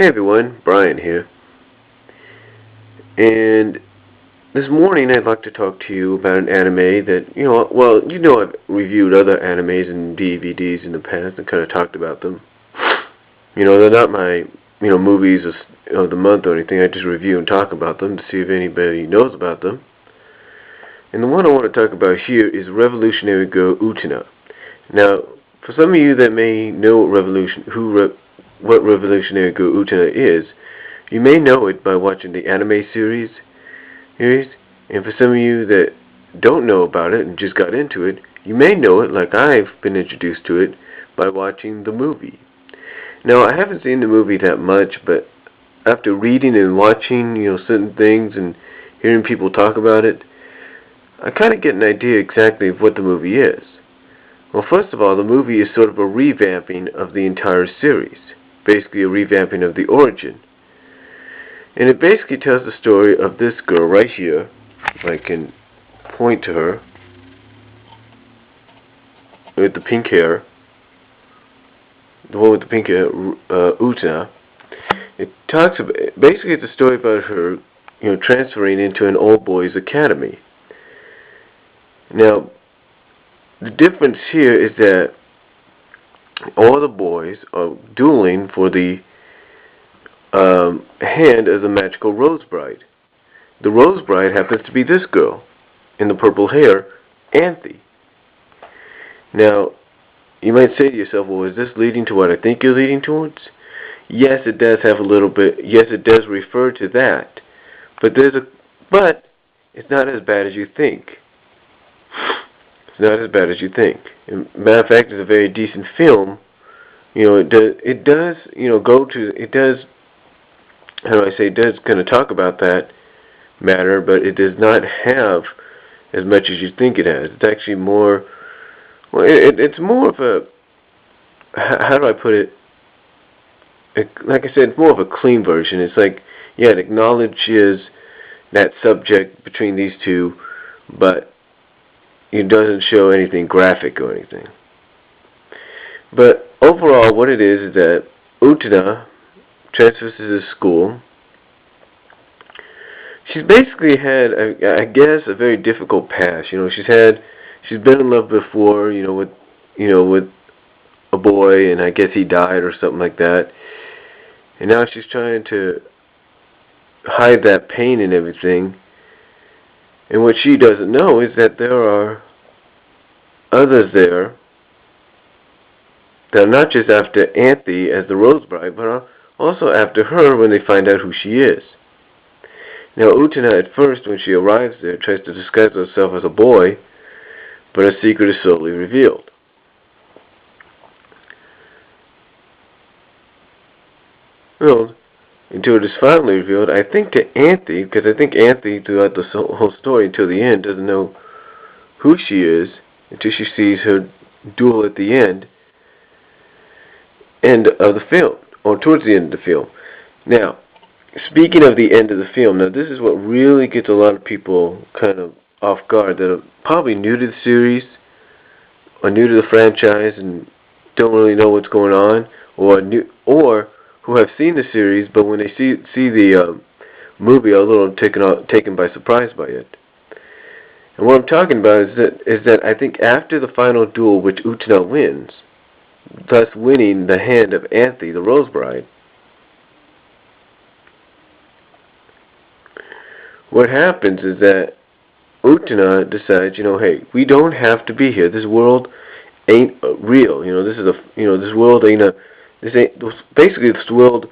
Hey everyone, Brian here. And this morning I'd like to talk to you about an anime that, I've reviewed other animes and DVDs in the past and kind of talked about them. They're not my, movies of the month or anything. I just review and talk about them to see if anybody knows about them. And the one I want to talk about here is Revolutionary Girl Utena. Now, for some of you that may know what Revolutionary Girl Utena is, you may know it by watching the anime series, and for some of you that don't know about it and just got into it, you may know it like I've been introduced to it by watching the movie. Now, I haven't seen the movie that much, but after reading and watching, certain things and hearing people talk about it, I kind of get an idea exactly of what the movie is. Well, first of all, the movie is sort of a revamping of the entire series, basically a revamping of the origin. And it basically tells the story of this girl right here, if I can point to her, with the pink hair, the one with the pink hair, Utena. It talks about, basically it's a story about her, transferring into an old boys academy. Now, the difference here is that all the boys are dueling for the hand of the magical Rose Bride. The Rose Bride happens to be this girl in the purple hair, Anthe. Now, you might say to yourself, well, is this leading to what I think you're leading towards? Yes, it does have a little bit. Yes, it does refer to that. But it's not as bad as you think. It's not as bad as you think. Matter of fact, it's a very decent film. It does kind of talk about that matter, but it does not have as much as you think it has. It's actually more, it's more of a, how do I put it? Like I said, it's more of a clean version. It's like, yeah, it acknowledges that subject between these two, but it doesn't show anything graphic or anything. But overall, what it is that Utena transfers to this school. She's basically had, I guess, a very difficult past. She's been in love before, with a boy, and I guess he died or something like that. And now she's trying to hide that pain and everything. And what she doesn't know is that there are others there that are not just after Anthe as the Rose Bride, but are also after her when they find out who she is. Now, Utena, at first, when she arrives there, tries to disguise herself as a boy, but her secret is slowly revealed. Well, until it is finally revealed, I think to Anthe, because I think Anthe, throughout the whole story until the end, doesn't know who she is until she sees her duel at the end of the film, or towards the end of the film. Now, speaking of the end of the film, now this is what really gets a lot of people kind of off guard that are probably new to the series, or new to the franchise, and don't really know what's going on, or who have seen the series, but when they see the movie, are a little taken by surprise by it. And what I'm talking about is that I think after the final duel, which Utena wins, thus winning the hand of Anthe, the Rose Bride, what happens is that Utena decides, hey, we don't have to be here. This world ain't real. This world ain't basically this world,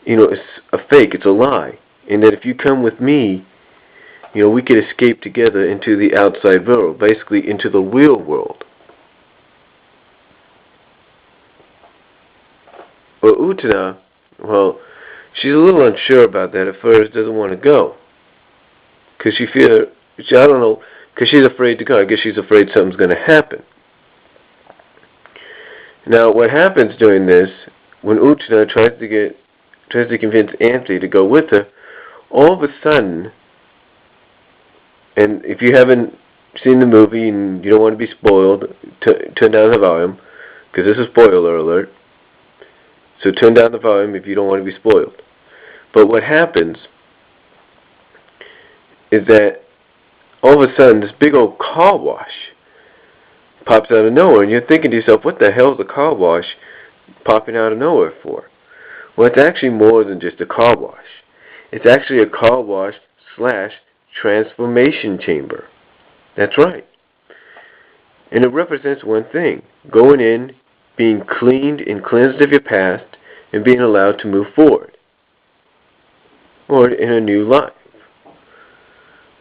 is a fake. It's a lie. And that if you come with me, we could escape together into the outside world, basically into the real world. But Utena, well, she's a little unsure about that at first, doesn't want to go. Because I don't know, because she's afraid to go. I guess she's afraid something's going to happen. Now, what happens during this, when Utena tries to convince Anthe to go with her, all of a sudden, and if you haven't seen the movie and you don't want to be spoiled, turn down the volume, because this is spoiler alert. So turn down the volume if you don't want to be spoiled. But what happens is that all of a sudden this big old car wash pops out of nowhere, and you're thinking to yourself, what the hell is a car wash popping out of nowhere for? Well, it's actually more than just a car wash. It's actually a car wash / transformation chamber. That's right. And it represents one thing: going in, being cleaned and cleansed of your past, and being allowed to move forward, or in a new life.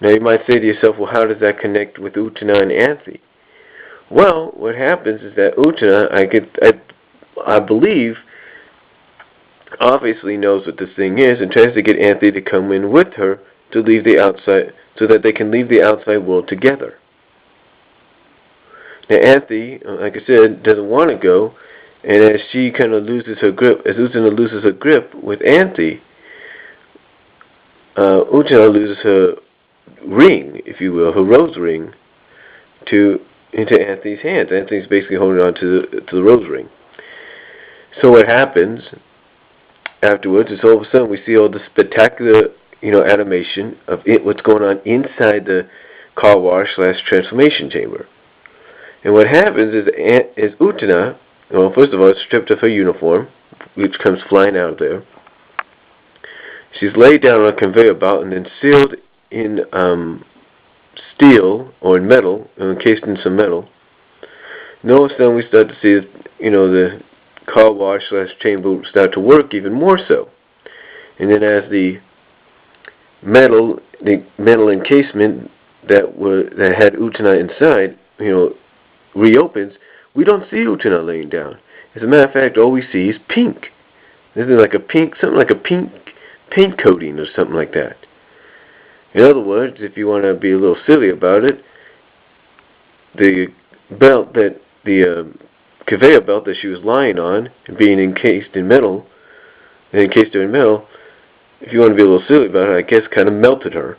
Now you might say to yourself, well, how does that connect with Utena and Anthe? Well, what happens is that Utena, I believe, obviously knows what this thing is and tries to get Anthe to come in with her to leave the outside, so that they can leave the outside world together. Now Anthe, like I said, doesn't want to go, and as she kind of loses her grip, as Utena loses her grip with Anthe, Utena loses her ring, if you will, her rose ring, into Anthe's hands. Anthe's basically holding on to the rose ring. So what happens afterwards is all of a sudden we see all the spectacular, animation of what's going on inside the car wash / transformation chamber. And what happens is Utena, well, first of all, stripped of her uniform, which comes flying out of there. She's laid down on a conveyor belt and then sealed in steel or in metal, encased in some metal. And all of a sudden we start to see, the car wash / chamber start to work even more so. And then as the metal encasement that had Utena inside, reopens, we don't see Utena laying down. As a matter of fact, all we see is pink. This is something like a pink paint coating or something like that. In other words, if you want to be a little silly about it, the belt that the conveyor belt that she was lying on and being encased in metal, if you want to be a little silly about it, I guess kind of melted her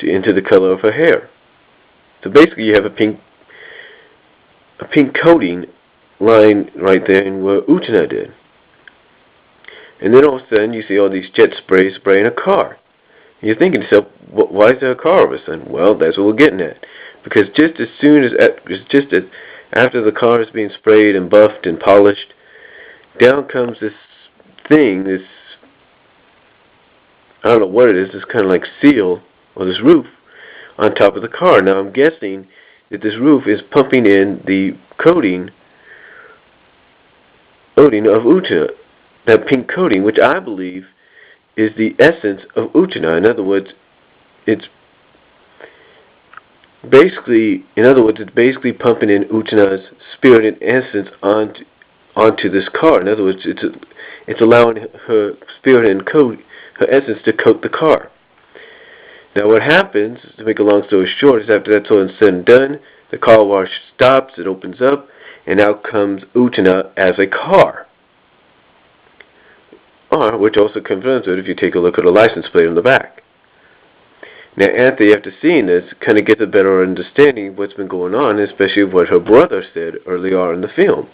into the color of her hair. So basically, you have a pink coating lying right there in where Utena did. And then all of a sudden, you see all these jet sprays spraying a car. And you're thinking to yourself, why is there a car all of a sudden? Well, that's what we're getting at. Because just after the car is being sprayed and buffed and polished, down comes this thing, I don't know what it is, this kind of like seal, or this roof, on top of the car. Now I'm guessing that this roof is pumping in the coating of Utena, that pink coating, which I believe is the essence of Utena. In other words, it's basically pumping in Utena's spirit and essence onto this car. In other words, it's allowing her spirit and her essence to coat the car. Now what happens, to make a long story short, is after that's all said and done, the car wash stops, it opens up, and out comes Utena as a car. Which also confirms it if you take a look at the license plate on the back. Now Anthe, after seeing this, kind of gets a better understanding of what's been going on, especially what her brother said earlier on in the film,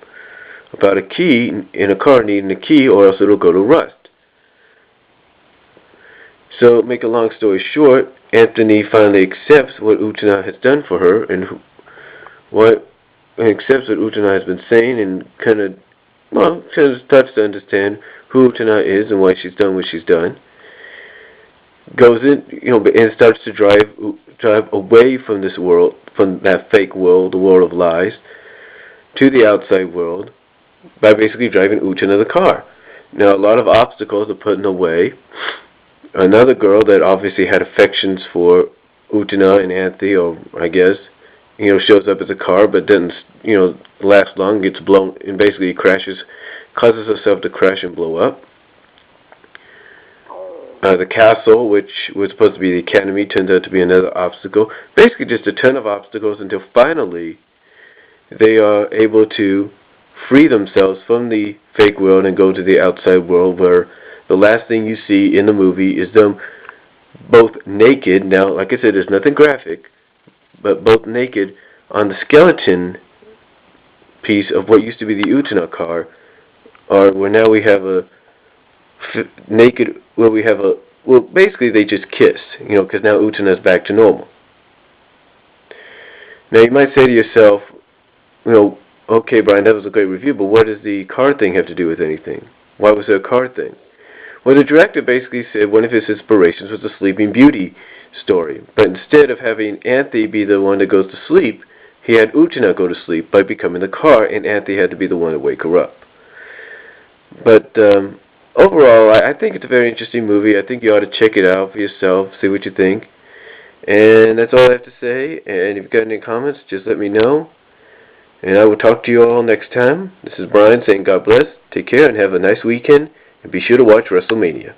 about a key in a car needing a key or else it'll go to rust. So, make a long story short, Anthony finally accepts what Utena has done for her and accepts what Utena has been saying and kind of starts to understand who Utena is and why she's done what she's done. Goes in, and starts to drive away from this world, from that fake world, the world of lies, to the outside world by basically driving Utena the car. Now, a lot of obstacles are put in the way. Another girl that obviously had affections for Utena and Anthe, or I guess, shows up as a car, but doesn't, last long, gets blown, and basically causes herself to crash and blow up. The castle, which was supposed to be the academy, turns out to be another obstacle. Basically just a ton of obstacles until finally they are able to free themselves from the fake world and go to the outside world, where the last thing you see in the movie is them both naked. Now, like I said, there's nothing graphic, but both naked on the skeleton piece of what used to be the Utena car or where now we have a naked, where we have a, well, basically they just kiss, you know, because now Utena is back to normal. Now you might say to yourself, you know, okay, Brian, that was a great review, but what does the card thing have to do with anything? Why was there a card thing? Well, the director basically said one of his inspirations was the Sleeping Beauty story, but instead of having Anthony be the one that goes to sleep, he had Utena go to sleep by becoming the car, and Anthony had to be the one to wake her up. But overall, I think it's a very interesting movie. I think you ought to check it out for yourself, see what you think. And that's all I have to say. And if you've got any comments, just let me know. And I will talk to you all next time. This is Brian saying God bless, take care, and have a nice weekend. And be sure to watch WrestleMania.